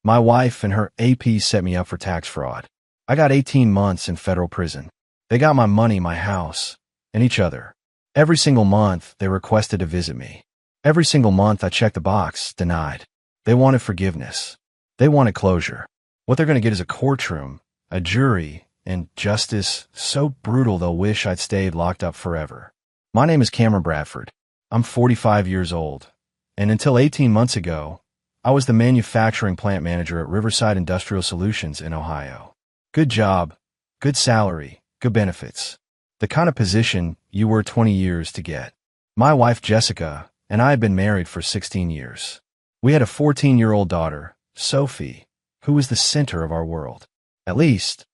My wife and her AP set me up for tax fraud. I got 18 months in federal prison. They got my money, my house, and each other. Every single month, they requested to visit me. Every single month, I checked the box, denied. They wanted forgiveness. They wanted closure. What they're going to get is a courtroom, a jury, and justice so brutal they'll wish I'd stayed locked up forever. My name is Cameron Bradford. I'm 45 years old, and until 18 months ago, I was the manufacturing plant manager at Riverside Industrial Solutions in Ohio. Good job, good salary, good benefits. The kind of position you were 20 years to get. My wife, Jessica, and I had been married for 16 years. We had a 14-year-old daughter, Sophie, who was the center of our world. At least,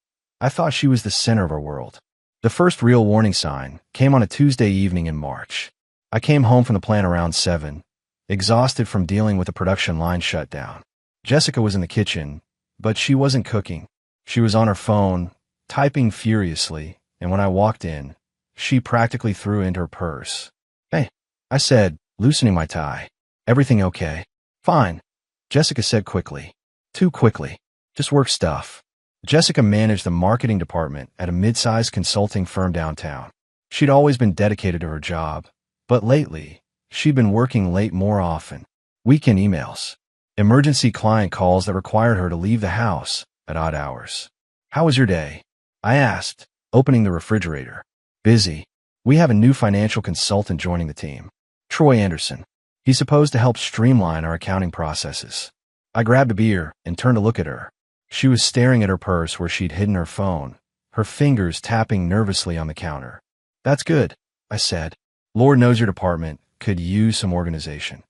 I thought she was the center of our world. The first real warning sign came on a Tuesday evening in March. I came home from the plant around 7, exhausted from dealing with the production line shutdown. Jessica was in the kitchen, but she wasn't cooking. She was on her phone, typing furiously, and when I walked in, she practically threw into her purse. "Hey," I said, loosening my tie. "Everything okay?" "Fine," Jessica said quickly. Too quickly. "Just work stuff." Jessica managed the marketing department at a mid-sized consulting firm downtown. She'd always been dedicated to her job, but lately, she'd been working late more often. Weekend emails. Emergency client calls that required her to leave the house at odd hours. "How was your day?" I asked, opening the refrigerator. "Busy. We have a new financial consultant joining the team. Troy Anderson. He's supposed to help streamline our accounting processes." I grabbed a beer and turned to look at her. She was staring at her purse where she'd hidden her phone, her fingers tapping nervously on the counter. "That's good," I said. "Lord knows your department could use some organization."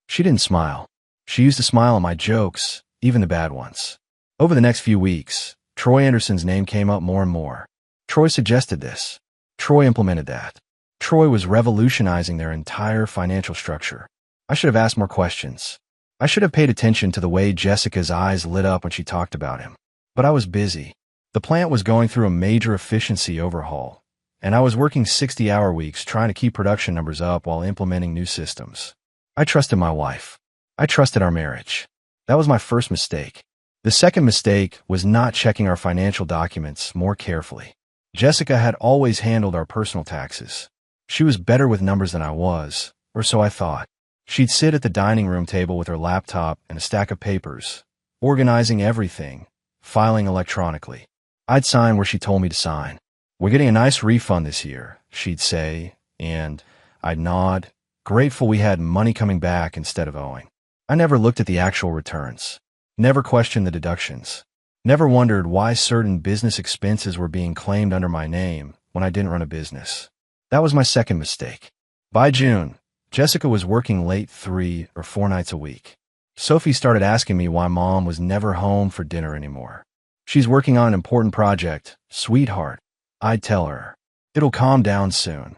She didn't smile. She used to smile at my jokes, even the bad ones. Over the next few weeks, Troy Anderson's name came up more and more. Troy suggested this. Troy implemented that. Troy was revolutionizing their entire financial structure. I should have asked more questions. I should have paid attention to the way Jessica's eyes lit up when she talked about him. But I was busy. The plant was going through a major efficiency overhaul, and I was working 60-hour weeks trying to keep production numbers up while implementing new systems. I trusted my wife. I trusted our marriage. That was my first mistake. The second mistake was not checking our financial documents more carefully. Jessica had always handled our personal taxes. She was better with numbers than I was, or so I thought. She'd sit at the dining room table with her laptop and a stack of papers, organizing everything, filing electronically. I'd sign where she told me to sign. "We're getting a nice refund this year," she'd say, and I'd nod, grateful we had money coming back instead of owing. I never looked at the actual returns, never questioned the deductions, never wondered why certain business expenses were being claimed under my name when I didn't run a business. That was my second mistake. By June, Jessica was working late 3 or 4 nights a week. Sophie started asking me why Mom was never home for dinner anymore. "She's working on an important project, sweetheart," I'd tell her. "It'll calm down soon."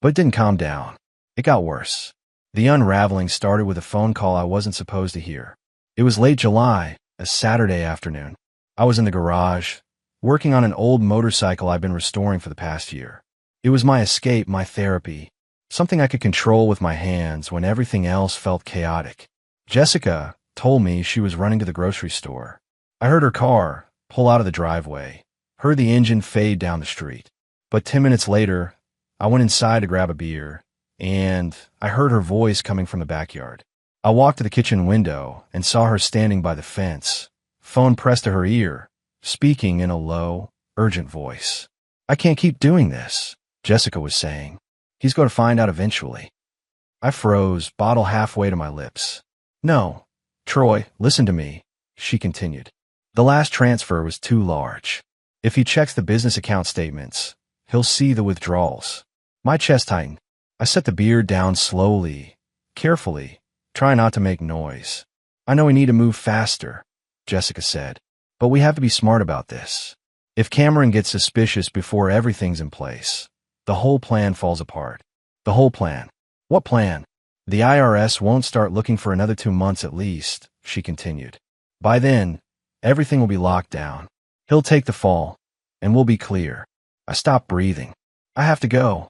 But it didn't calm down. It got worse. The unraveling started with a phone call I wasn't supposed to hear. It was late July, a Saturday afternoon. I was in the garage, working on an old motorcycle I'd been restoring for the past year. It was my escape, my therapy, something I could control with my hands when everything else felt chaotic. Jessica told me she was running to the grocery store. I heard her car pull out of the driveway, heard the engine fade down the street. But 10 minutes later, I went inside to grab a beer, and I heard her voice coming from the backyard. I walked to the kitchen window and saw her standing by the fence, phone pressed to her ear, speaking in a low, urgent voice. "I can't keep doing this," Jessica was saying. "He's going to find out eventually." I froze, bottle halfway to my lips. "No, Troy, listen to me," she continued. "The last transfer was too large. If he checks the business account statements, he'll see the withdrawals." My chest tightened. I set the beer down slowly, carefully, trying not to make noise. "I know we need to move faster," Jessica said, "but we have to be smart about this. If Cameron gets suspicious before everything's in place, the whole plan falls apart." "The whole plan? What plan?" "The IRS won't start looking for another 2 months at least," she continued. "By then, everything will be locked down. He'll take the fall, and we'll be clear." I stopped breathing. "I have to go,"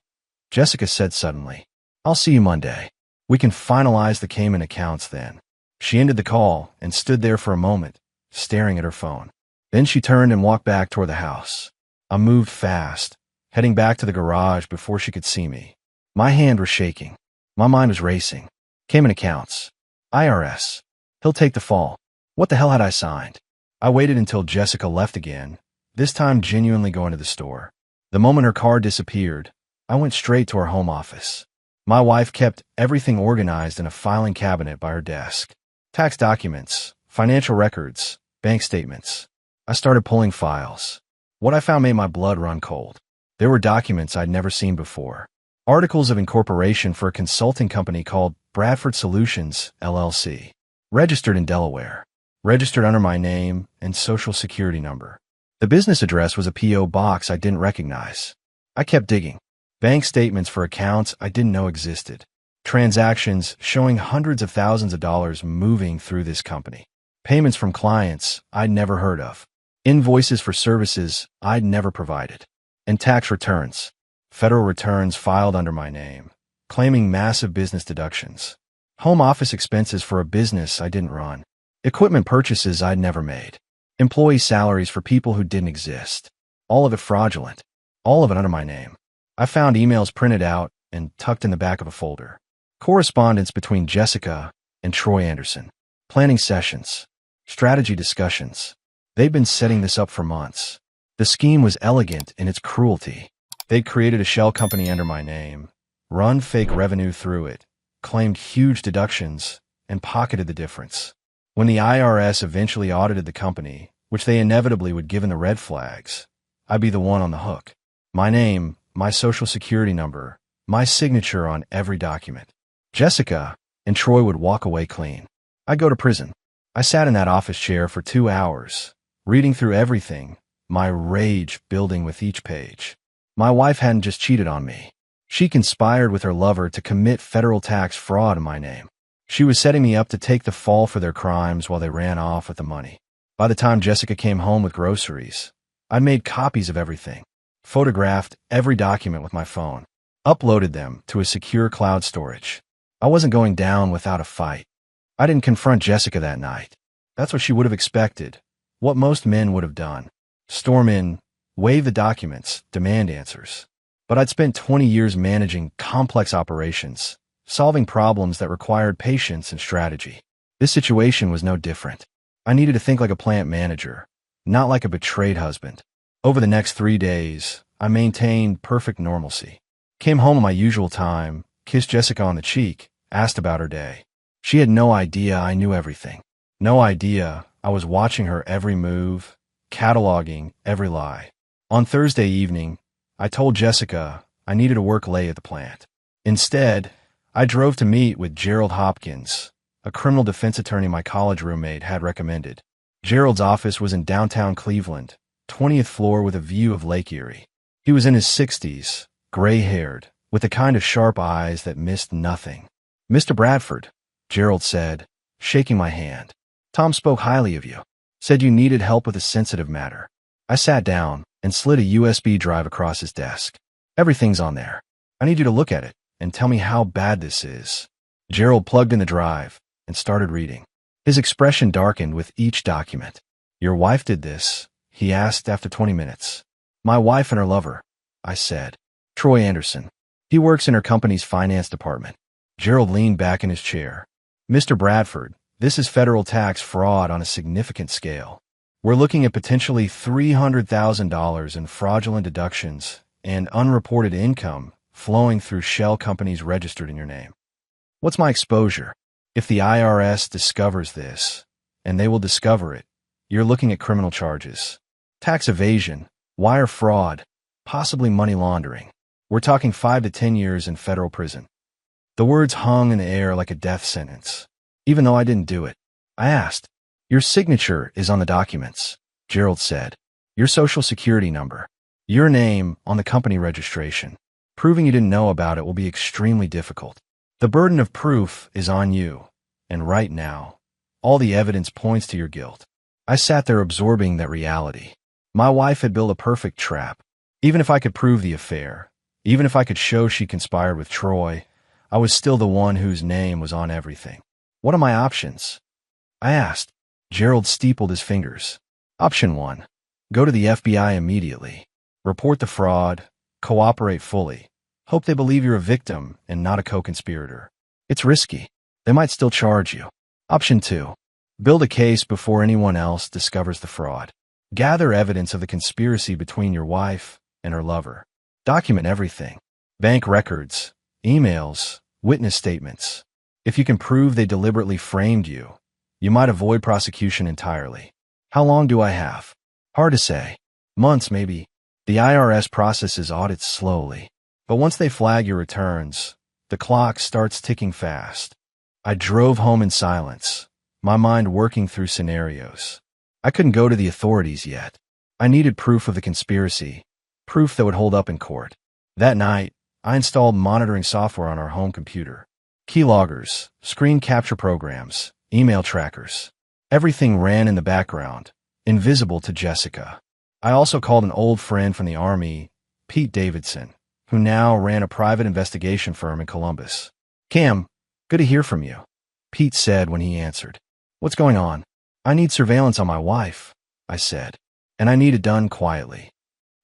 Jessica said suddenly. "I'll see you Monday. We can finalize the Cayman accounts then." She ended the call and stood there for a moment, staring at her phone. Then she turned and walked back toward the house. I moved fast, heading back to the garage before she could see me. My hand was shaking. My mind was racing. Cayman accounts. IRS. He'll take the fall. What the hell had I signed? I waited until Jessica left again, this time genuinely going to the store. The moment her car disappeared, I went straight to our home office. My wife kept everything organized in a filing cabinet by her desk. Tax documents, financial records, bank statements. I started pulling files. What I found made my blood run cold. There were documents I'd never seen before. Articles of incorporation for a consulting company called Bradford Solutions, LLC. Registered in Delaware. Registered under my name and social security number. The business address was a P.O. box I didn't recognize. I kept digging. Bank statements for accounts I didn't know existed. Transactions showing hundreds of thousands of dollars moving through this company. Payments from clients I'd never heard of. Invoices for services I'd never provided. And tax returns. Federal returns filed under my name, claiming massive business deductions. Home office expenses for a business I didn't run. Equipment purchases I'd never made. Employee salaries for people who didn't exist. All of it fraudulent. All of it under my name. I found emails printed out and tucked in the back of a folder. Correspondence between Jessica and Troy Anderson. Planning sessions. Strategy discussions. They'd been setting this up for months. The scheme was elegant in its cruelty. They'd created a shell company under my name, run fake revenue through it, claimed huge deductions, and pocketed the difference. When the IRS eventually audited the company, which they inevitably would given the red flags, I'd be the one on the hook. My name, my social security number, my signature on every document. Jessica and Troy would walk away clean. I'd go to prison. I sat in that office chair for 2 hours, reading through everything, my rage building with each page. My wife hadn't just cheated on me. She conspired with her lover to commit federal tax fraud in my name. She was setting me up to take the fall for their crimes while they ran off with the money. By the time Jessica came home with groceries, I'd made copies of everything, photographed every document with my phone, uploaded them to a secure cloud storage. I wasn't going down without a fight. I didn't confront Jessica that night. That's what she would have expected, what most men would have done. Storm in, wave the documents, demand answers. But I'd spent 20 years managing complex operations, solving problems that required patience and strategy. This situation was no different. I needed to think like a plant manager, not like a betrayed husband. Over the next 3 days, I maintained perfect normalcy. Came home at my usual time, kissed Jessica on the cheek, asked about her day. She had no idea I knew everything. No idea I was watching her every move, cataloging every lie. On Thursday evening, I told Jessica I needed to work late at the plant. Instead, I drove to meet with Gerald Hopkins, a criminal defense attorney my college roommate had recommended. Gerald's office was in downtown Cleveland, 20th floor with a view of Lake Erie. He was in his 60s, gray-haired, with the kind of sharp eyes that missed nothing. "Mr. Bradford," Gerald said, shaking my hand. "Tom spoke highly of you. Said you needed help with a sensitive matter." I sat down and slid a USB drive across his desk. "Everything's on there. I need you to look at it and tell me how bad this is." Gerald plugged in the drive and started reading. His expression darkened with each document. "Your wife did this?" he asked after 20 minutes. "My wife and her lover," I said. "Troy Anderson. He works in her company's finance department." Gerald leaned back in his chair. "Mr. Bradford, this is federal tax fraud on a significant scale. We're looking at potentially $300,000 in fraudulent deductions and unreported income flowing through shell companies registered in your name. What's my exposure? If the IRS discovers this, and they will discover it, you're looking at criminal charges. Tax evasion, wire fraud, possibly money laundering. We're talking 5 to 10 years in federal prison." The words hung in the air like a death sentence. Even though I didn't do it, I asked. "Your signature is on the documents," Gerald said. "Your social security number. Your name on the company registration. Proving you didn't know about it will be extremely difficult. The burden of proof is on you, and right now, all the evidence points to your guilt." I sat there absorbing that reality. My wife had built a perfect trap. Even if I could prove the affair, even if I could show she conspired with Troy, I was still the one whose name was on everything. What are my options? I asked. Gerald steepled his fingers. Option 1. Go to the FBI immediately. Report the fraud. Cooperate fully. Hope they believe you're a victim and not a co-conspirator. It's risky. They might still charge you. Option 2. Build a case before anyone else discovers the fraud. Gather evidence of the conspiracy between your wife and her lover. Document everything. Bank records, emails, witness statements. If you can prove they deliberately framed you, you might avoid prosecution entirely. How long do I have? Hard to say. Months, maybe. The IRS processes audits slowly. But once they flag your returns, the clock starts ticking fast. I drove home in silence, my mind working through scenarios. I couldn't go to the authorities yet. I needed proof of the conspiracy, proof that would hold up in court. That night, I installed monitoring software on our home computer. Keyloggers, screen capture programs, email trackers. Everything ran in the background, invisible to Jessica. I also called an old friend from the Army, Pete Davidson, who now ran a private investigation firm in Columbus. Cam, good to hear from you, Pete said when he answered. What's going on? I need surveillance on my wife, I said, and I need it done quietly.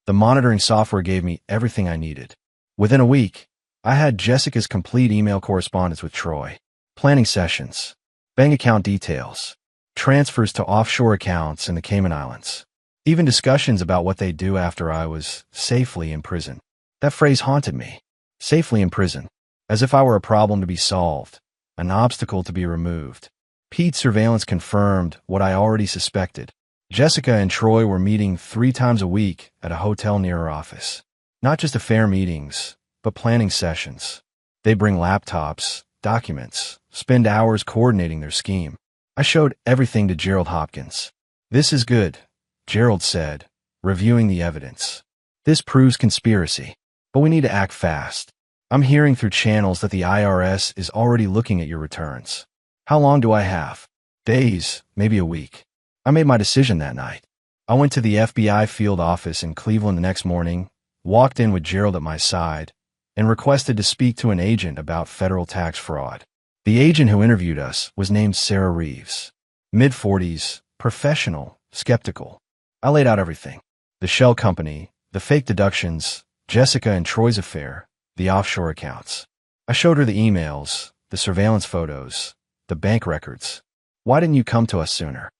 The monitoring software gave me everything I needed. Within a week, I had Jessica's complete email correspondence with Troy, planning sessions, bank account details, transfers to offshore accounts in the Cayman Islands, even discussions about what they'd do after I was safely in prison. That phrase haunted me. Safely in prison. As if I were a problem to be solved, an obstacle to be removed. Pete's surveillance confirmed what I already suspected. Jessica and Troy were meeting 3 times a week at a hotel near her office. Not just affair meetings, but planning sessions. They bring laptops, documents, spend hours coordinating their scheme. I showed everything to Gerald Hopkins. This is good, Gerald said, reviewing the evidence. This proves conspiracy, but we need to act fast. I'm hearing through channels that the IRS is already looking at your returns. How long do I have? Days, maybe a week. I made my decision that night. I went to the FBI field office in Cleveland the next morning, walked in with Gerald at my side, and requested to speak to an agent about federal tax fraud. The agent who interviewed us was named Sarah Reeves. Mid-40s, professional, skeptical. I laid out everything. The shell company, the fake deductions, Jessica and Troy's affair, the offshore accounts. I showed her the emails, the surveillance photos, the bank records. Why didn't you come to us sooner?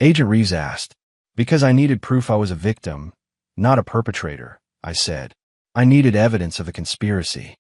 Agent Reeves asked. Because I needed proof I was a victim, not a perpetrator, I said. I needed evidence of the conspiracy.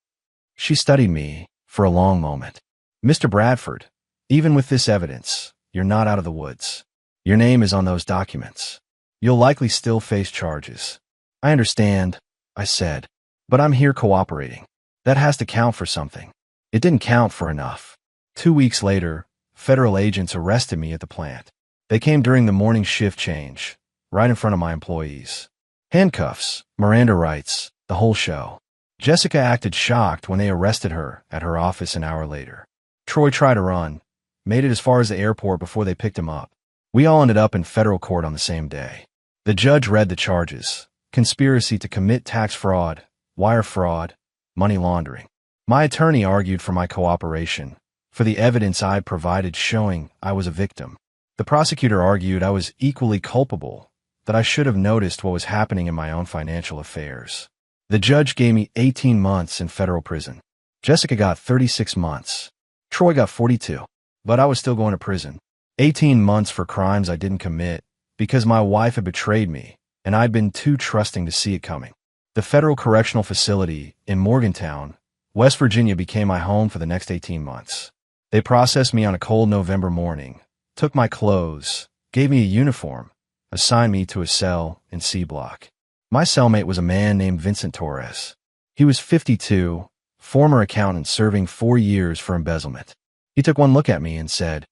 She studied me for a long moment. Mr. Bradford, even with this evidence, you're not out of the woods. Your name is on those documents. You'll likely still face charges. I understand, I said, but I'm here cooperating. That has to count for something. It didn't count for enough. 2 weeks later, federal agents arrested me at the plant. They came during the morning shift change, right in front of my employees. Handcuffs, Miranda rights, the whole show. Jessica acted shocked when they arrested her at her office an hour later. Troy tried to run, made it as far as the airport before they picked him up. We all ended up in federal court on the same day. The judge read the charges: conspiracy to commit tax fraud, wire fraud, money laundering. My attorney argued for my cooperation, for the evidence I provided showing I was a victim. The prosecutor argued I was equally culpable, that I should have noticed what was happening in my own financial affairs. The judge gave me 18 months in federal prison. Jessica got 36 months. Troy got 42, but I was still going to prison. 18 months for crimes I didn't commit because my wife had betrayed me, and I'd been too trusting to see it coming. The federal correctional facility in Morgantown, West Virginia, became my home for the next 18 months. They processed me on a cold November morning, took my clothes, gave me a uniform, assigned me to a cell in C Block. My cellmate was a man named Vincent Torres. He was 52, former accountant serving 4 years for embezzlement. He took one look at me and said,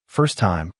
"First time?"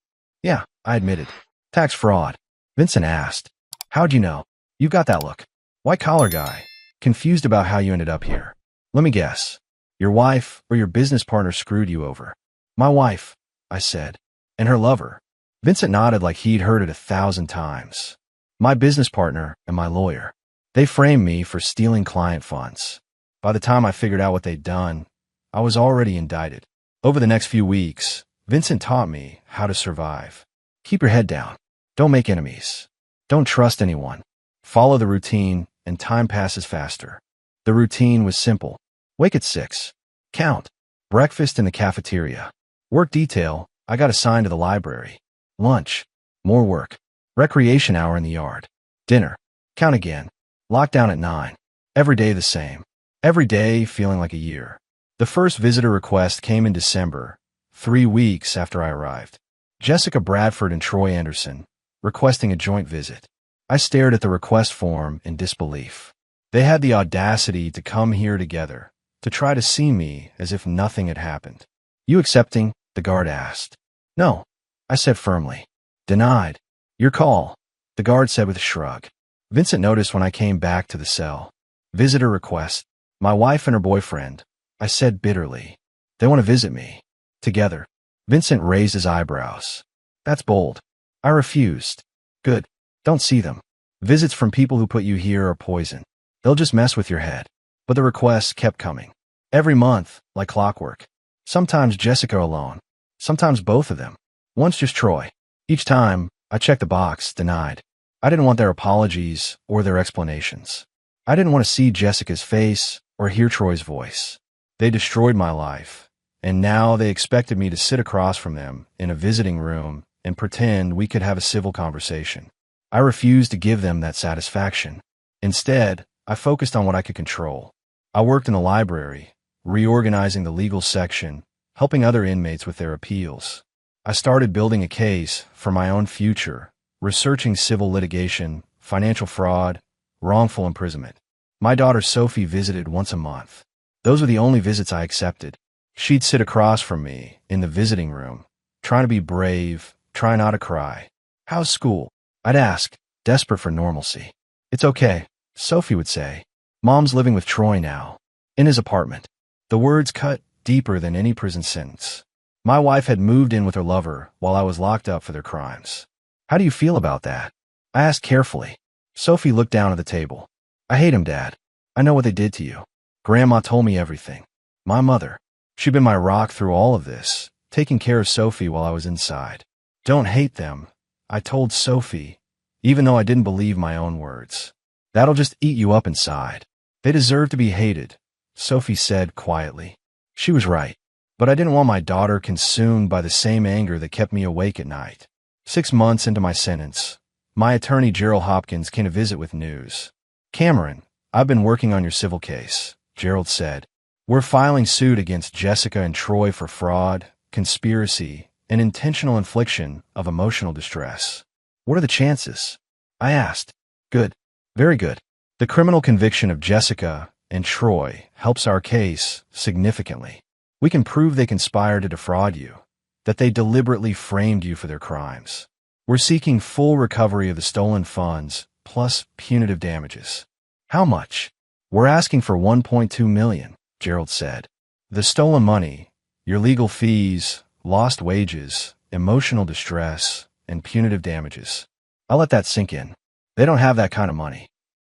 "Yeah," I admitted. "Tax fraud." Vincent asked, "How'd you know?" "You've got that look. White-collar guy. Confused about how you ended up here. Let me guess. Your wife or your business partner screwed you over." "My wife," I said. "And her lover." Vincent nodded like he'd heard it 1,000 times. "My business partner and my lawyer. They framed me for stealing client funds. By the time I figured out what they'd done, I was already indicted." Over the next few weeks, Vincent taught me how to survive. Keep your head down. Don't make enemies. Don't trust anyone. Follow the routine, and time passes faster. The routine was simple. Wake at 6. Count. Breakfast in the cafeteria. Work detail, I got assigned to the library. Lunch. More work. Recreation hour in the yard. Dinner. Count again. Lockdown at 9. Every day the same. Every day feeling like a year. The first visitor request came in December, 3 weeks after I arrived. Jessica Bradford and Troy Anderson, requesting a joint visit. I stared at the request form in disbelief. They had the audacity to come here together, to try to see me as if nothing had happened. You accepting? The guard asked. No, I said firmly. Denied. Your call, the guard said with a shrug. Vincent noticed when I came back to the cell. Visitor request. My wife and her boyfriend, I said bitterly. They want to visit me. Together. Vincent raised his eyebrows. That's bold. I refused. Good. Don't see them. Visits from people who put you here are poison. They'll just mess with your head. But the requests kept coming. Every month, like clockwork. Sometimes Jessica alone. Sometimes both of them. Once just Troy. Each time, I checked the box, denied. I didn't want their apologies or their explanations. I didn't want to see Jessica's face or hear Troy's voice. They destroyed my life, and now they expected me to sit across from them in a visiting room and pretend we could have a civil conversation. I refused to give them that satisfaction. Instead, I focused on what I could control. I worked in the library, reorganizing the legal section, helping other inmates with their appeals. I started building a case for my own future, researching civil litigation, financial fraud, wrongful imprisonment. My daughter Sophie visited once a month. Those were the only visits I accepted. She'd sit across from me in the visiting room, trying to be brave, try not to cry. How's school? I'd ask, desperate for normalcy. It's okay, Sophie would say. Mom's living with Troy now, in his apartment. The words cut deeper than any prison sentence. My wife had moved in with her lover while I was locked up for their crimes. How do you feel about that? I asked carefully. Sophie looked down at the table. I hate him, Dad. I know what they did to you. Grandma told me everything. My mother. She'd been my rock through all of this, taking care of Sophie while I was inside. Don't hate them, I told Sophie, even though I didn't believe my own words. That'll just eat you up inside. They deserve to be hated, Sophie said quietly. She was right, but I didn't want my daughter consumed by the same anger that kept me awake at night. 6 months into my sentence, my attorney Gerald Hopkins came to visit with news. Cameron, I've been working on your civil case, Gerald said. We're filing suit against Jessica and Troy for fraud, conspiracy, and intentional infliction of emotional distress. What are the chances? I asked. Good. Very good. The criminal conviction of Jessica and Troy helps our case significantly. We can prove they conspired to defraud you, that they deliberately framed you for their crimes. We're seeking full recovery of the stolen funds, plus punitive damages. How much? We're asking for $1.2 million, Gerald said. The stolen money, your legal fees, lost wages, emotional distress, and punitive damages. I'll let that sink in. They don't have that kind of money.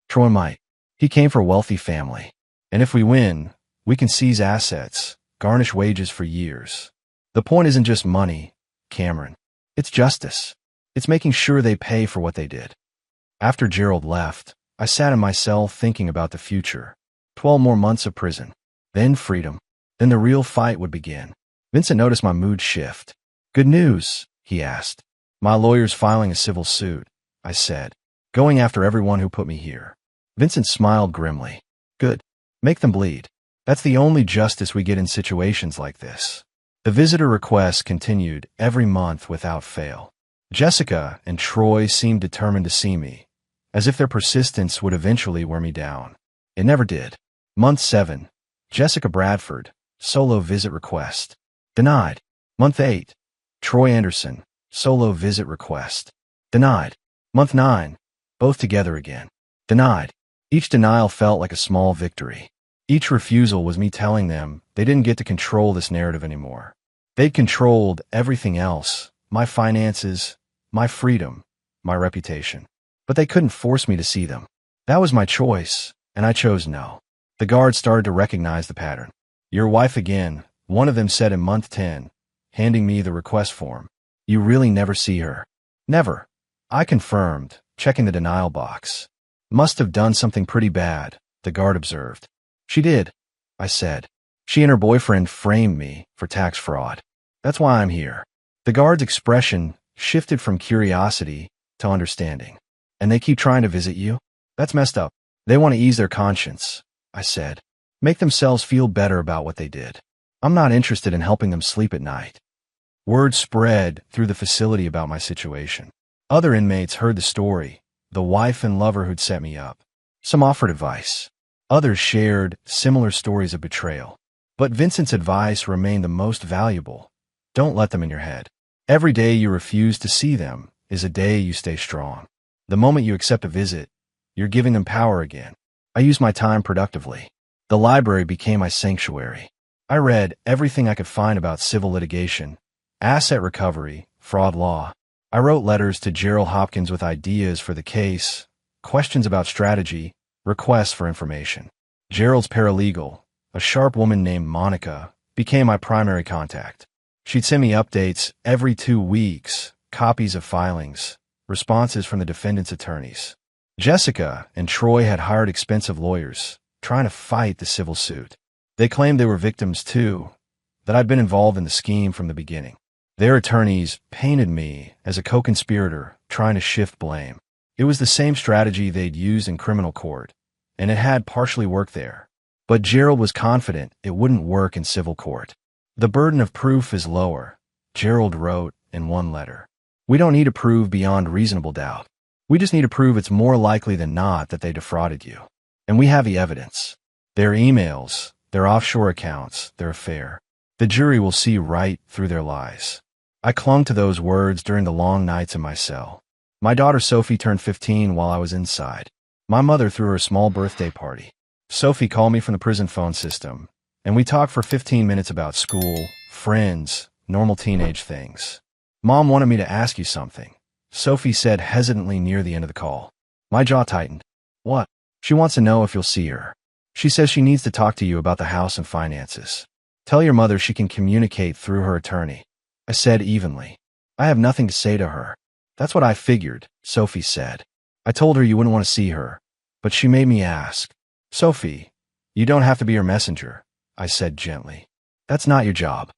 Troy might. He came from a wealthy family. And if we win, we can seize assets, garnish wages for years. The point isn't just money, Cameron. It's justice. It's making sure they pay for what they did. After Gerald left, I sat in my cell thinking about the future. 12 more months of prison. Then freedom. Then the real fight would begin. Vincent noticed my mood shift. Good news, he asked. My lawyer's filing a civil suit, I said, going after everyone who put me here. Vincent smiled grimly. Good. Make them bleed. That's the only justice we get in situations like this. The visitor requests continued every month without fail. Jessica and Troy seemed determined to see me, as if their persistence would eventually wear me down. It never did. Month 7. Jessica Bradford, solo visit request. Denied. Month 8. Troy Anderson, solo visit request. Denied. Month 9. Both together again. Denied. Each denial felt like a small victory. Each refusal was me telling them they didn't get to control this narrative anymore. They'd controlled everything else, my finances, my freedom, my reputation. But they couldn't force me to see them. That was my choice, and I chose no. The guards started to recognize the pattern. Your wife again, one of them said in month 10. handing me the request form. You really never see her? Never. I confirmed, checking the denial box. Must have done something pretty bad, the guard observed. She did, I said. She and her boyfriend framed me for tax fraud. That's why I'm here. The guard's expression shifted from curiosity to understanding. And they keep trying to visit you? That's messed up. They want to ease their conscience, I said. Make themselves feel better about what they did. I'm not interested in helping them sleep at night. Word spread through the facility about my situation. Other inmates heard the story, the wife and lover who'd set me up. Some offered advice. Others shared similar stories of betrayal. But Vincent's advice remained the most valuable. Don't let them in your head. Every day you refuse to see them is a day you stay strong. The moment you accept a visit, you're giving them power again. I used my time productively. The library became my sanctuary. I read everything I could find about civil litigation, asset recovery, fraud law. I wrote letters to Gerald Hopkins with ideas for the case, questions about strategy, requests for information. Gerald's paralegal, a sharp woman named Monica, became my primary contact. She'd send me updates every 2 weeks, copies of filings, responses from the defendant's attorneys. Jessica and Troy had hired expensive lawyers, trying to fight the civil suit. They claimed they were victims too, that I'd been involved in the scheme from the beginning. Their attorneys painted me as a co-conspirator trying to shift blame. It was the same strategy they'd used in criminal court, and it had partially worked there. But Gerald was confident it wouldn't work in civil court. The burden of proof is lower, Gerald wrote in one letter. We don't need to prove beyond reasonable doubt. We just need to prove it's more likely than not that they defrauded you. And we have the evidence. Their emails, their offshore accounts, their affair. The jury will see right through their lies. I clung to those words during the long nights in my cell. My daughter Sophie turned 15 while I was inside. My mother threw her a small birthday party. Sophie called me from the prison phone system, and we talked for 15 minutes about school, friends, normal teenage things. Mom wanted me to ask you something, Sophie said hesitantly near the end of the call. My jaw tightened. What? She wants to know if you'll see her. She says she needs to talk to you about the house and finances. Tell your mother she can communicate through her attorney. I said evenly. I have nothing to say to her. That's what I figured, Sophie said. I told her you wouldn't want to see her, but she made me ask. Sophie, you don't have to be her messenger, I said gently. That's not your job.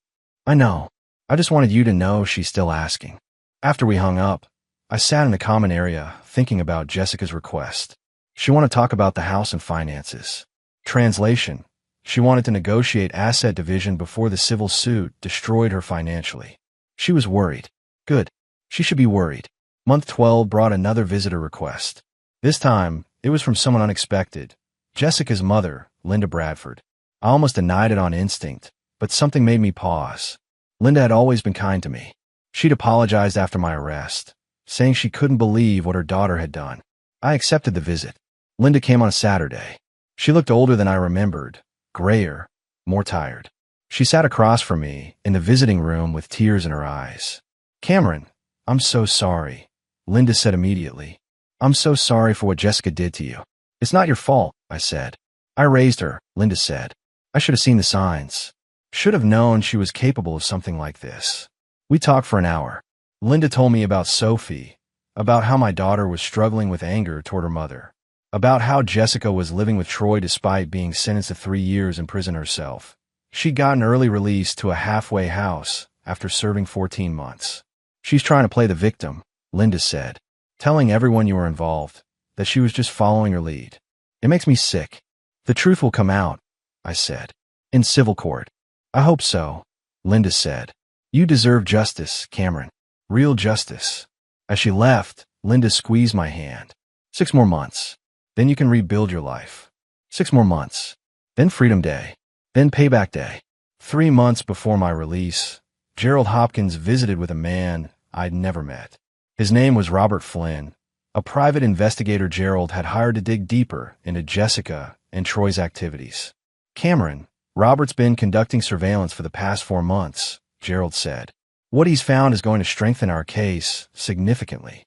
I know. I just wanted you to know she's still asking. After we hung up, I sat in the common area thinking about Jessica's request. She wanted to talk about the house and finances. Translation. She wanted to negotiate asset division before the civil suit destroyed her financially. She was worried. Good. She should be worried. Month 12 brought another visitor request. This time, it was from someone unexpected. Jessica's mother, Linda Bradford. I almost denied it on instinct, but something made me pause. Linda had always been kind to me. She'd apologized after my arrest, saying she couldn't believe what her daughter had done. I accepted the visit. Linda came on a Saturday. She looked older than I remembered, grayer, more tired. She sat across from me in the visiting room with tears in her eyes. Cameron, I'm so sorry, Linda said immediately. I'm so sorry for what Jessica did to you. It's not your fault, I said. I raised her, Linda said. I should have seen the signs. Should have known she was capable of something like this. We talked for an hour. Linda told me about Sophie, about how my daughter was struggling with anger toward her mother, about how Jessica was living with Troy despite being sentenced to 3 years in prison herself. She'd gotten early release to a halfway house after serving 14 months. She's trying to play the victim, Linda said, telling everyone you were involved that she was just following her lead. It makes me sick. The truth will come out, I said. In civil court. I hope so, Linda said. You deserve justice, Cameron. Real justice. As she left, Linda squeezed my hand. 6 more months. Then you can rebuild your life. 6 more months. Then Freedom Day. Then Payback Day. 3 months before my release, Gerald Hopkins visited with a man I'd never met. His name was Robert Flynn, a private investigator Gerald had hired to dig deeper into Jessica and Troy's activities. Cameron, Robert's been conducting surveillance for the past 4 months, Gerald said. What he's found is going to strengthen our case significantly.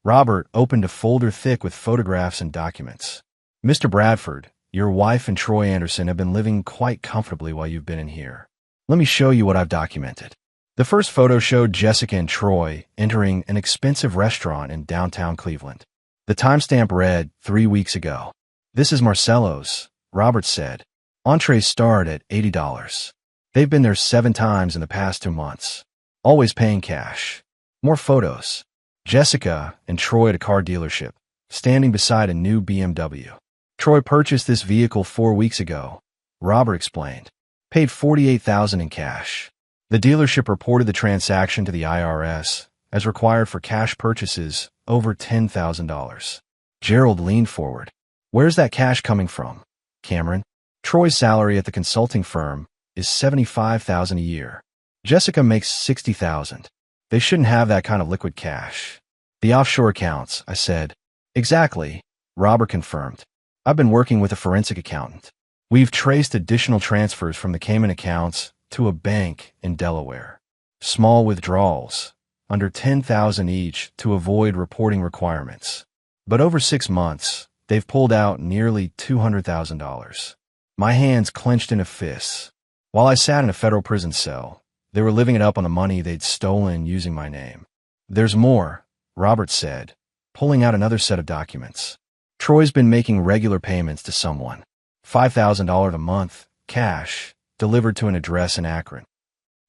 Robert opened a folder thick with photographs and documents. Mr. Bradford, your wife and Troy Anderson have been living quite comfortably while you've been in here. Let me show you what I've documented. The first photo showed Jessica and Troy entering an expensive restaurant in downtown Cleveland. The timestamp read 3 weeks ago. "This is Marcello's," Robert said. "Entrees start at $80. They've been there 7 times in the past 2 months. Always paying cash." More photos. Jessica and Troy at a car dealership, standing beside a new BMW. "Troy purchased this vehicle 4 weeks ago," Robert explained. "Paid $48,000 in cash." The dealership reported the transaction to the IRS, as required for cash purchases over $10,000. Gerald leaned forward. "Where's that cash coming from, Cameron?" "Troy's salary at the consulting firm is $75,000 a year. Jessica makes $60,000. They shouldn't have that kind of liquid cash." "The offshore accounts," I said. "Exactly," Robert confirmed. "I've been working with a forensic accountant. We've traced additional transfers from the Cayman accounts to a bank in Delaware. Small withdrawals, under $10,000 each, to avoid reporting requirements. But over 6 months, they've pulled out nearly $200,000. My hands clenched into fists. While I sat in a federal prison cell, they were living it up on the money they'd stolen using my name. "There's more," Robert said, pulling out another set of documents. "Troy's been making regular payments to someone. $5,000 a month, cash, delivered to an address in Akron."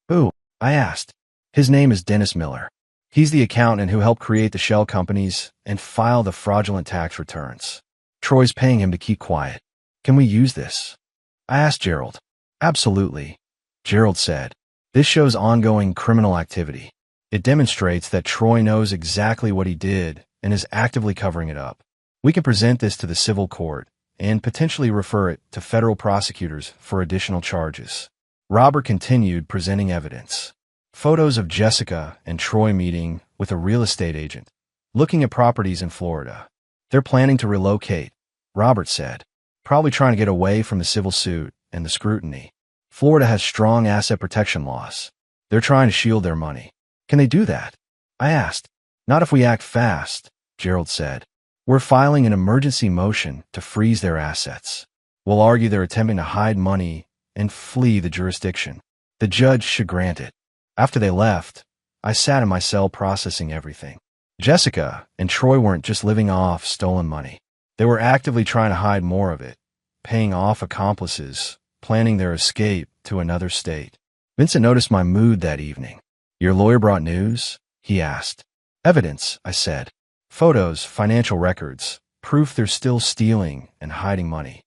"Who?" I asked. "His name is Dennis Miller. He's the accountant who helped create the shell companies and file the fraudulent tax returns. Troy's paying him to keep quiet. Can we use this?" I asked Gerald. "Absolutely," Gerald said. "This shows ongoing criminal activity. It demonstrates that Troy knows exactly what he did and is actively covering it up. We can present this to the civil court and potentially refer it to federal prosecutors for additional charges." Robert continued presenting evidence. Photos of Jessica and Troy meeting with a real estate agent, looking at properties in Florida. "They're planning to relocate," Robert said. "Probably trying to get away from the civil suit and the scrutiny. Florida has strong asset protection laws. They're trying to shield their money." "Can they do that?" I asked. "Not if we act fast," Gerald said. "We're filing an emergency motion to freeze their assets. We'll argue they're attempting to hide money and flee the jurisdiction. The judge should grant it." After they left, I sat in my cell processing everything. Jessica and Troy weren't just living off stolen money. They were actively trying to hide more of it, paying off accomplices, planning their escape to another state. Vincent noticed my mood that evening. "Your lawyer brought news?" he asked. "Evidence," I said. "Photos, financial records, proof they're still stealing and hiding money."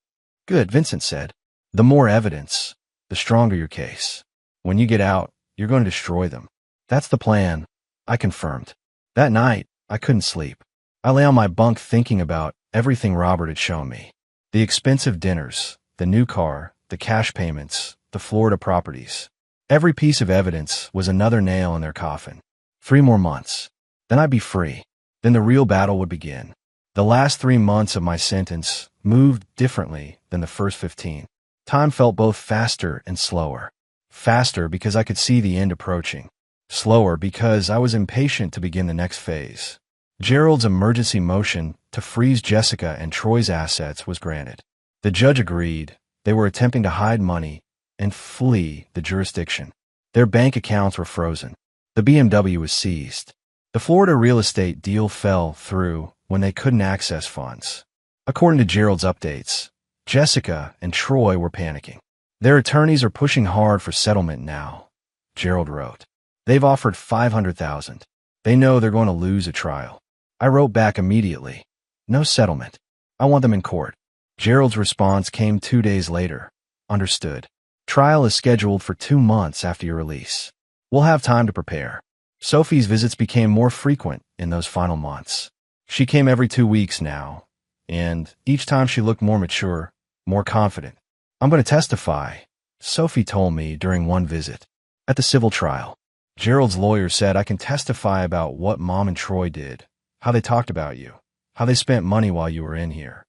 "Good," Vincent said. "The more evidence, the stronger your case. When you get out, you're going to destroy them." "That's the plan," I confirmed. That night, I couldn't sleep. I lay on my bunk thinking about everything Robert had shown me. The expensive dinners, the new car, the cash payments, the Florida properties. Every piece of evidence was another nail in their coffin. 3 more months. Then I'd be free. Then the real battle would begin. The last 3 months of my sentence moved differently than the first 15. Time felt both faster and slower. Faster because I could see the end approaching. Slower because I was impatient to begin the next phase. Gerald's emergency motion to freeze Jessica and Troy's assets was granted. The judge agreed they were attempting to hide money and flee the jurisdiction. Their bank accounts were frozen. The BMW was seized. The Florida real estate deal fell through when they couldn't access funds. According to Gerald's updates, Jessica and Troy were panicking. "Their attorneys are pushing hard for settlement now," Gerald wrote. "They've offered $500,000. They know they're going to lose a trial." I wrote back immediately. "No settlement. I want them in court." Gerald's response came 2 days later. "Understood. Trial is scheduled for 2 months after your release. We'll have time to prepare." Sophie's visits became more frequent in those final months. She came every 2 weeks now, and each time she looked more mature, more confident. "I'm going to testify," Sophie told me during one visit. "At the civil trial. Gerald's lawyer said I can testify about what Mom and Troy did, how they talked about you, how they spent money while you were in here."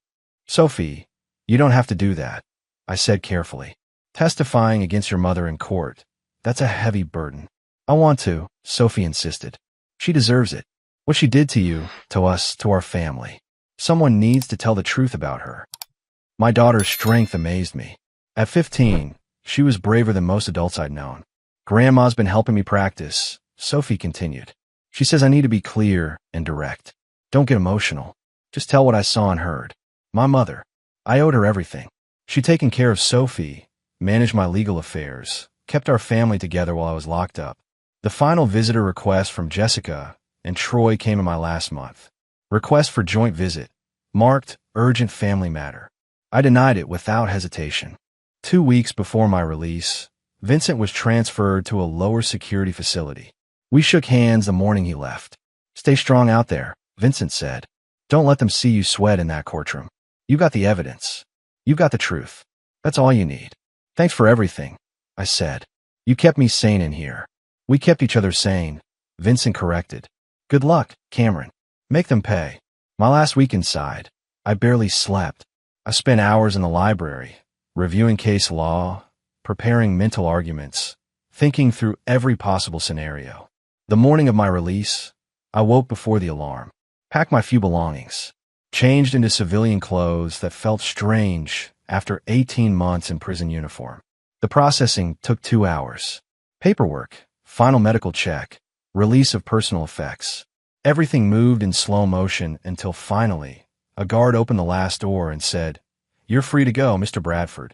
"Sophie, you don't have to do that," I said carefully. "Testifying against your mother in court, that's a heavy burden." "I want to," Sophie insisted. "She deserves it. What she did to you, to us, to our family. Someone needs to tell the truth about her." My daughter's strength amazed me. At 15, she was braver than most adults I'd known. Grandma's been helping me practice, Sophie continued. She says I need to be clear and direct. Don't get emotional. Just tell what I saw and heard. My mother. I owed her everything. She'd taken care of Sophie, managed my legal affairs, kept our family together while I was locked up. The final visitor request from Jessica and Troy came in my last month. Request for joint visit, marked urgent family matter. I denied it without hesitation. 2 weeks before my release, Vincent was transferred to a lower security facility. We shook hands the morning he left. Stay strong out there, Vincent said. Don't let them see you sweat in that courtroom. You got the evidence. You got the truth. That's all you need. Thanks for everything, I said. You kept me sane in here. We kept each other sane, Vincent corrected. Good luck, Cameron. Make them pay. My last week inside, I barely slept. I spent hours in the library, reviewing case law, preparing mental arguments, thinking through every possible scenario. The morning of my release, I woke before the alarm, packed my few belongings, changed into civilian clothes that felt strange after 18 months in prison uniform. The processing took 2 hours. Paperwork, final medical check, release of personal effects. Everything moved in slow motion until finally, a guard opened the last door and said, "You're free to go, Mr. Bradford."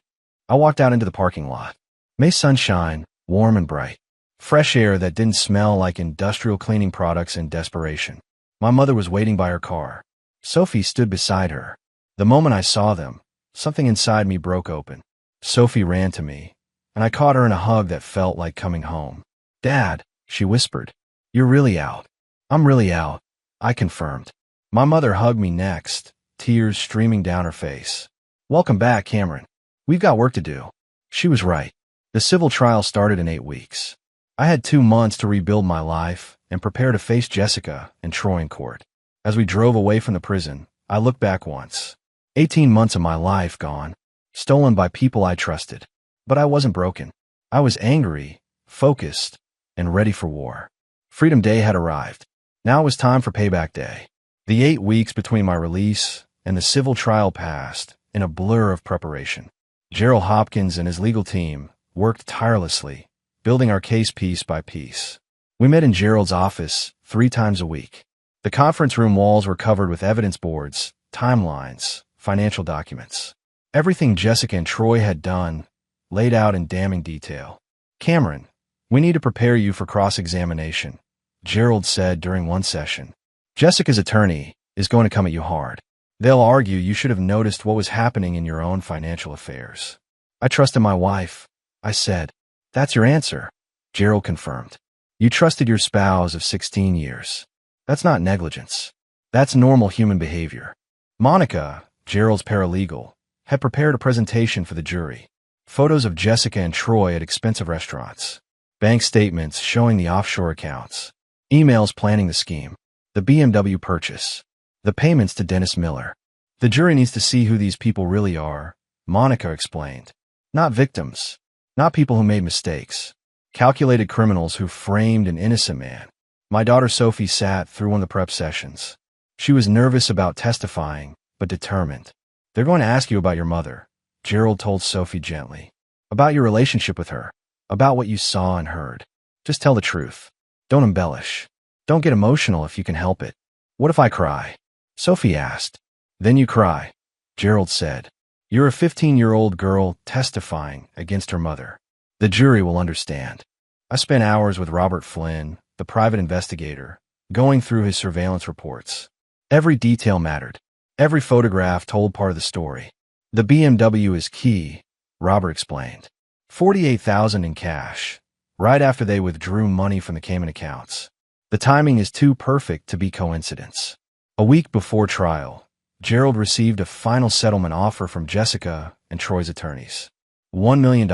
I walked out into the parking lot. May sunshine, warm and bright. Fresh air that didn't smell like industrial cleaning products in desperation. My mother was waiting by her car. Sophie stood beside her. The moment I saw them, something inside me broke open. Sophie ran to me, and I caught her in a hug that felt like coming home. "Dad," she whispered, "you're really out." "I'm really out," I confirmed. My mother hugged me next, tears streaming down her face. "Welcome back, Cameron. We've got work to do." She was right. The civil trial started in 8 weeks. I had 2 months to rebuild my life and prepare to face Jessica and Troy in court. As we drove away from the prison, I looked back once. 18 months of my life gone, stolen by people I trusted. But I wasn't broken. I was angry, focused, and ready for war. Freedom Day had arrived. Now it was time for payback day. The 8 weeks between my release and the civil trial passed in a blur of preparation. Gerald Hopkins and his legal team worked tirelessly, building our case piece by piece. We met in Gerald's office 3 times a week. The conference room walls were covered with evidence boards, timelines, financial documents. Everything Jessica and Troy had done, laid out in damning detail. "Cameron, we need to prepare you for cross-examination," Gerald said during one session. "Jessica's attorney is going to come at you hard. They'll argue you should have noticed what was happening in your own financial affairs." "I trusted my wife," I said. "That's your answer," Gerald confirmed. "You trusted your spouse of 16 years. That's not negligence. That's normal human behavior." Monica, Gerald's paralegal, had prepared a presentation for the jury. Photos of Jessica and Troy at expensive restaurants. Bank statements showing the offshore accounts. Emails planning the scheme. The BMW purchase. The payments to Dennis Miller. "The jury needs to see who these people really are," Monica explained. "Not victims. Not people who made mistakes. Calculated criminals who framed an innocent man." My daughter Sophie sat through one of the prep sessions. She was nervous about testifying, but determined. "They're going to ask you about your mother," Gerald told Sophie gently. "About your relationship with her. About what you saw and heard. Just tell the truth. Don't embellish. Don't get emotional if you can help it." "What if I cry?" Sophie asked. "Then you cry," Gerald said. "You're a 15-year-old girl testifying against her mother. The jury will understand." I spent hours with Robert Flynn, the private investigator, going through his surveillance reports. Every detail mattered. Every photograph told part of the story. "The BMW is key," Robert explained. $48,000 in cash, right after they withdrew money from the Cayman accounts. The timing is too perfect to be coincidence. A week before trial, Gerald received a final settlement offer from Jessica and Troy's attorneys. $1 million,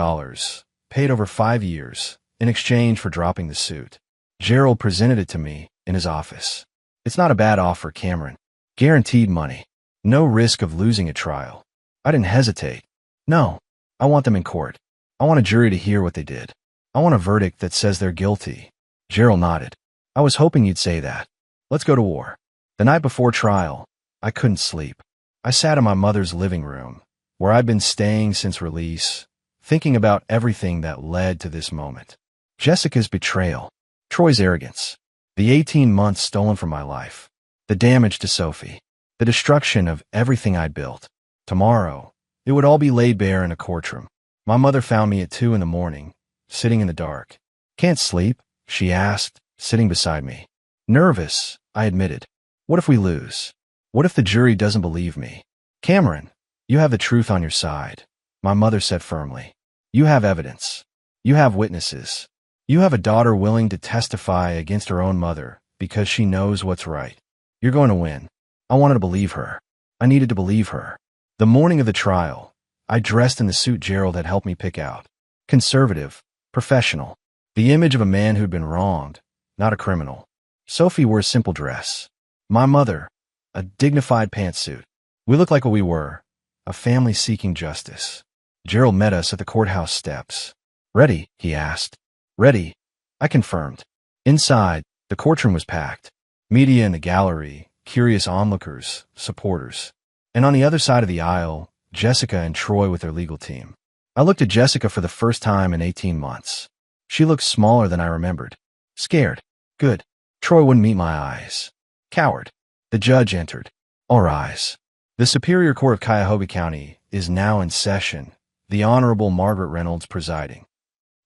paid over 5 years, in exchange for dropping the suit. Gerald presented it to me in his office. "It's not a bad offer, Cameron. Guaranteed money. No risk of losing a trial." I didn't hesitate. "No, I want them in court. I want a jury to hear what they did. I want a verdict that says they're guilty." Gerald nodded. "I was hoping you'd say that. Let's go to war." The night before trial, I couldn't sleep. I sat in my mother's living room, where I'd been staying since release, thinking about everything that led to this moment. Jessica's betrayal. Troy's arrogance. The 18 months stolen from my life. The damage to Sophie. The destruction of everything I'd built. Tomorrow, it would all be laid bare in a courtroom. My mother found me at 2 in the morning, sitting in the dark. "Can't sleep?" she asked, sitting beside me. "Nervous," I admitted. "What if we lose? What if the jury doesn't believe me?" "Cameron, you have the truth on your side," my mother said firmly. "You have evidence. You have witnesses. You have a daughter willing to testify against her own mother because she knows what's right. You're going to win." I wanted to believe her. I needed to believe her. The morning of the trial, I dressed in the suit Gerald had helped me pick out. Conservative, professional. The image of a man who'd been wronged, not a criminal. Sophie wore a simple dress. My mother, a dignified pantsuit. We looked like what we were, a family seeking justice. Gerald met us at the courthouse steps. "Ready?" he asked. "Ready," I confirmed. Inside, the courtroom was packed. Media in the gallery, curious onlookers, supporters. And on the other side of the aisle, Jessica and Troy with their legal team. I looked at Jessica for the first time in 18 months. She looked smaller than I remembered. Scared. Good. Troy wouldn't meet my eyes. Coward. The judge entered. All rise. The Superior Court of Cuyahoga County is now in session, the Honorable Margaret Reynolds presiding.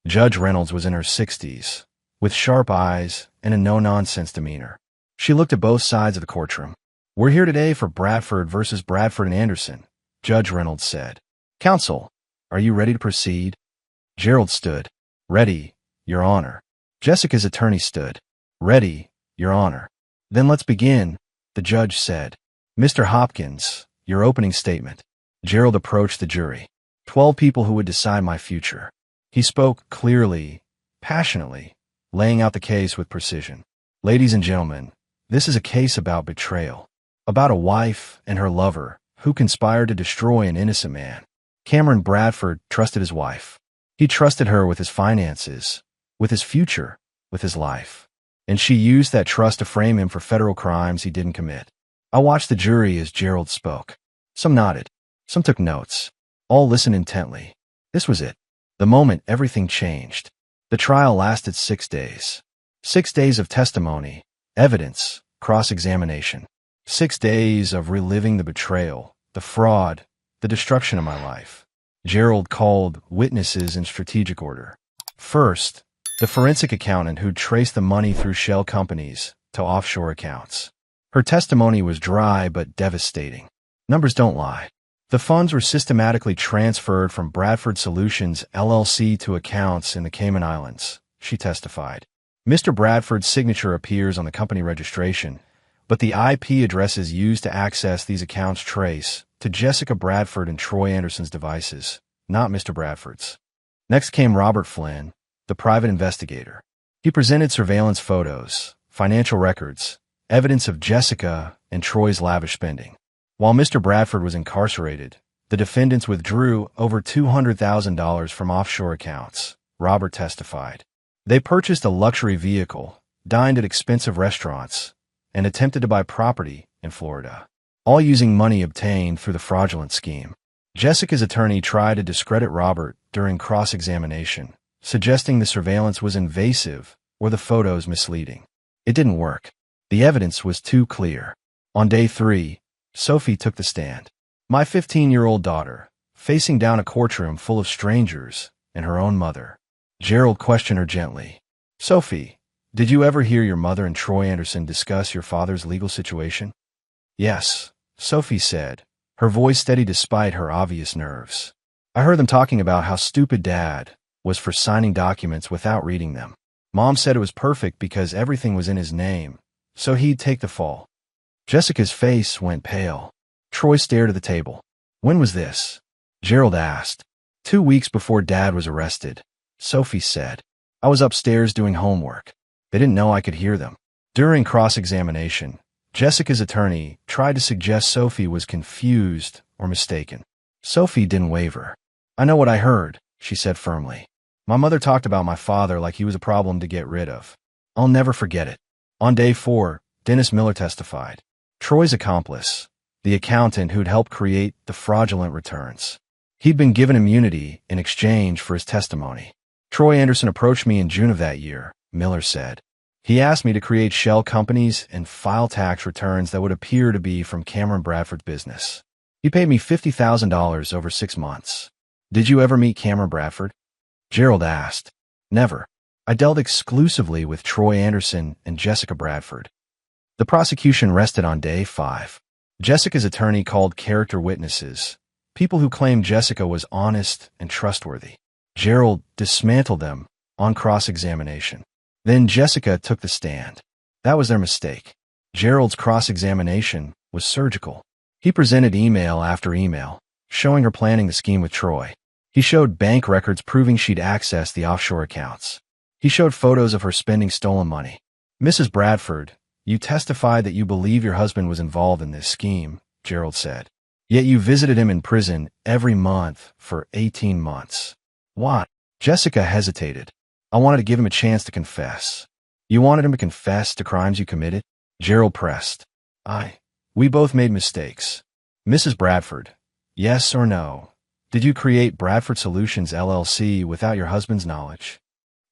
Judge Reynolds was in her 60s, with sharp eyes and a no-nonsense demeanor. She looked at both sides of the courtroom. "We're here today for Bradford versus Bradford and Anderson," Judge Reynolds said. "Counsel, are you ready to proceed?" Gerald stood. "Ready, Your Honor." Jessica's attorney stood. "Ready, Your Honor." "Then let's begin," the judge said. "Mr. Hopkins, your opening statement." Gerald approached the jury. 12 people who would decide my future. He spoke clearly, passionately, laying out the case with precision. "Ladies and gentlemen, this is a case about betrayal. About a wife and her lover who conspired to destroy an innocent man. Cameron Bradford trusted his wife. He trusted her with his finances, with his future, with his life. And she used that trust to frame him for federal crimes he didn't commit. I watched the jury as Gerald spoke. Some nodded. Some took notes. All listened intently. This was it. The moment everything changed. The trial lasted 6 days. 6 days of testimony, evidence, cross-examination. 6 days of reliving the betrayal, the fraud, the destruction of my life. Gerald called witnesses in strategic order. First, the forensic accountant who'd traced the money through shell companies to offshore accounts. Her testimony was dry but devastating. Numbers don't lie. The funds were systematically transferred from Bradford Solutions LLC to accounts in the Cayman Islands, she testified. Mr. Bradford's signature appears on the company registration, but the IP addresses used to access these accounts trace to Jessica Bradford and Troy Anderson's devices, not Mr. Bradford's. Next came Robert Flynn, the private investigator. He presented surveillance photos, financial records, evidence of Jessica and Troy's lavish spending. While Mr. Bradford was incarcerated, the defendants withdrew over $200,000 from offshore accounts, Robert testified. They purchased a luxury vehicle, dined at expensive restaurants, and attempted to buy property in Florida, all using money obtained through the fraudulent scheme. Jessica's attorney tried to discredit Robert during cross-examination, suggesting the surveillance was invasive or the photos misleading. It didn't work. The evidence was too clear. On day 3, Sophie took the stand. My 15-year-old daughter, facing down a courtroom full of strangers and her own mother. Gerald questioned her gently. "Sophie, did you ever hear your mother and Troy Anderson discuss your father's legal situation?" "Yes," Sophie said, her voice steady despite her obvious nerves. "I heard them talking about how stupid Dad was for signing documents without reading them. Mom said it was perfect because everything was in his name, so he'd take the fall." Jessica's face went pale. Troy stared at the table. "When was this?" Gerald asked. 2 weeks before Dad was arrested," Sophie said. "I was upstairs doing homework. They didn't know I could hear them." During cross-examination, Jessica's attorney tried to suggest Sophie was confused or mistaken. Sophie didn't waver. "I know what I heard," she said firmly. "My mother talked about my father like he was a problem to get rid of. I'll never forget it." On day 4, Dennis Miller testified. Troy's accomplice, the accountant who'd helped create the fraudulent returns. He'd been given immunity in exchange for his testimony. Troy Anderson approached me in June of that year, Miller said. He asked me to create shell companies and file tax returns that would appear to be from Cameron Bradford's business. He paid me $50,000 over 6 months. Did you ever meet Cameron Bradford? Gerald asked. Never. I dealt exclusively with Troy Anderson and Jessica Bradford. The prosecution rested on day 5. Jessica's attorney called character witnesses, people who claimed Jessica was honest and trustworthy. Gerald dismantled them on cross-examination. Then Jessica took the stand. That was their mistake. Gerald's cross-examination was surgical. He presented email after email, showing her planning the scheme with Troy. He showed bank records proving she'd accessed the offshore accounts. He showed photos of her spending stolen money. Mrs. Bradford, you testified that you believe your husband was involved in this scheme, Gerald said. Yet you visited him in prison every month for 18 months. Why? Jessica hesitated. I wanted to give him a chance to confess. You wanted him to confess to crimes you committed? Gerald pressed. We both made mistakes. Mrs. Bradford, yes or no? Did you create Bradford Solutions LLC without your husband's knowledge?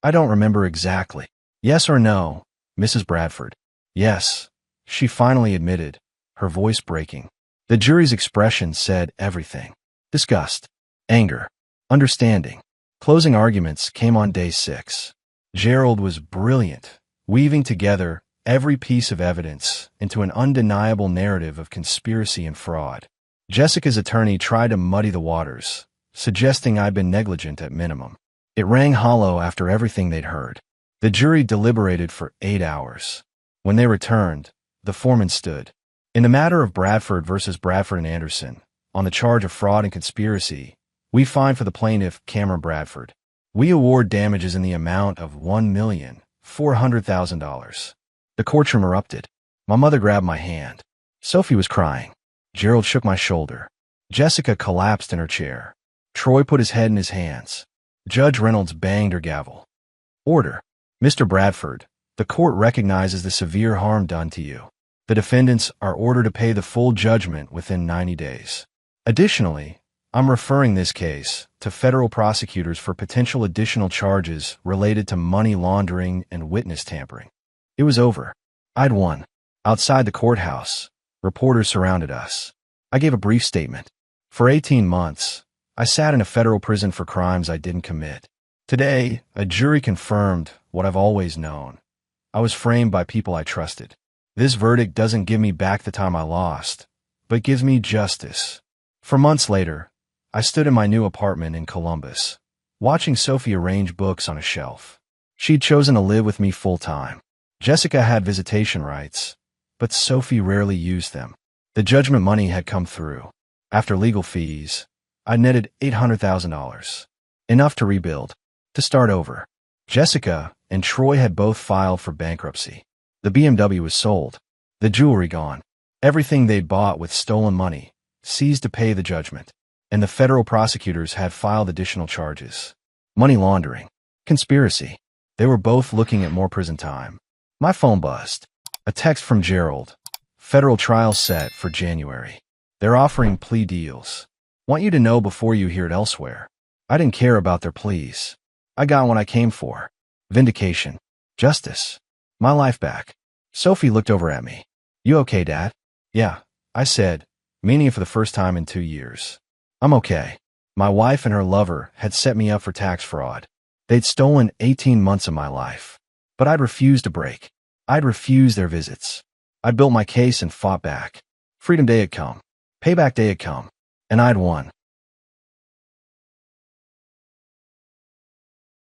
I don't remember exactly. Yes or no, Mrs. Bradford? Yes, she finally admitted, her voice breaking. The jury's expression said everything. Disgust, anger, understanding. Closing arguments came on day 6. Gerald was brilliant, weaving together every piece of evidence into an undeniable narrative of conspiracy and fraud. Jessica's attorney tried to muddy the waters, suggesting I'd been negligent at minimum. It rang hollow after everything they'd heard. The jury deliberated for 8 hours. When they returned, the foreman stood. In the matter of Bradford versus Bradford and Anderson, on the charge of fraud and conspiracy, we find for the plaintiff, Cameron Bradford. We award damages in the amount of $1,400,000. The courtroom erupted. My mother grabbed my hand. Sophie was crying. Gerald shook my shoulder. Jessica collapsed in her chair. Troy put his head in his hands. Judge Reynolds banged her gavel. Order. Mr. Bradford, the court recognizes the severe harm done to you. The defendants are ordered to pay the full judgment within 90 days. Additionally, I'm referring this case to federal prosecutors for potential additional charges related to money laundering and witness tampering. It was over. I'd won. Outside the courthouse, reporters surrounded us. I gave a brief statement. For 18 months, I sat in a federal prison for crimes I didn't commit. Today, a jury confirmed what I've always known. I was framed by people I trusted. This verdict doesn't give me back the time I lost, but gives me justice. For months later, I stood in my new apartment in Columbus, watching Sophie arrange books on a shelf. She'd chosen to live with me full-time. Jessica had visitation rights, but Sophie rarely used them. The judgment money had come through. After legal fees, I netted $800,000. Enough to rebuild, to start over. Jessica and Troy had both filed for bankruptcy. The BMW was sold, the jewelry gone, everything they'd bought with stolen money, seized to pay the judgment, and the federal prosecutors had filed additional charges. Money laundering, conspiracy. They were both looking at more prison time. My phone buzzed. A text from Gerald. Federal trial set for January. They're offering plea deals. Want you to know before you hear it elsewhere. I didn't care about their pleas. I got what I came for. Vindication. Justice. My life back. Sophie looked over at me. You okay, Dad? Yeah, I said, meaning it for the first time in 2 years. I'm okay. My wife and her lover had set me up for tax fraud. They'd stolen 18 months of my life. But I'd refused to break. I'd refused their visits. I built my case and fought back. Freedom Day had come. Payback Day had come. And I'd won.